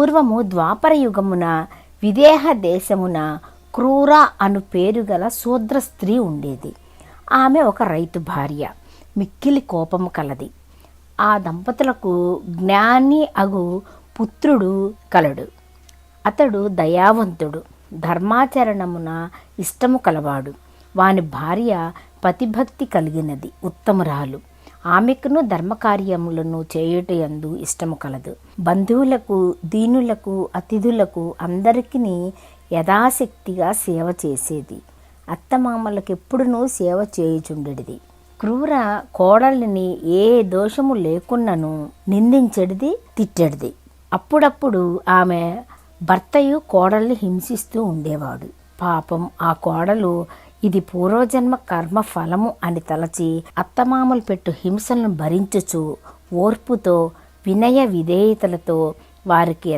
పూర్వము ద్వాపర యుగమున విదేహ దేశమున క్రూర అను పేరు గల శూద్ర స్త్రీ ఉండేది. ఆమె ఒక రైతు భార్య, మిక్కిలి కోపము కలది. ఆ దంపతులకు జ్ఞాని అగు పుత్రుడు కలడు. అతడు దయావంతుడు, ధర్మాచరణమున ఇష్టము కలవాడు. వాని భార్య పతిభక్తి కలిగినది, ఉత్తమురాలు. ఆమెకును ధర్మకార్యములను చేయుటయందు ఇష్టము కలదు. బంధువులకు, దీనులకు, అతిథులకు అందరికీ యథాశక్తిగా సేవ చేసేది. అత్తమామలకు ఎప్పుడునూ సేవ చేయుచుండెడిది. క్రూర కోడలిని ఏ దోషము లేకున్నను నిందించెడిది, తిట్టెడిది. అప్పుడప్పుడు ఆమె భర్తయు కోడల్ని హింసిస్తూ ఉండేవాడు. పాపం ఆ కోడలు ఇది పూర్వజన్మ కర్మ ఫలము అని తలచి అత్తమామలు పెట్టు హింసలను భరించుచు ఓర్పుతో వినయ విధేయతలతో వారికి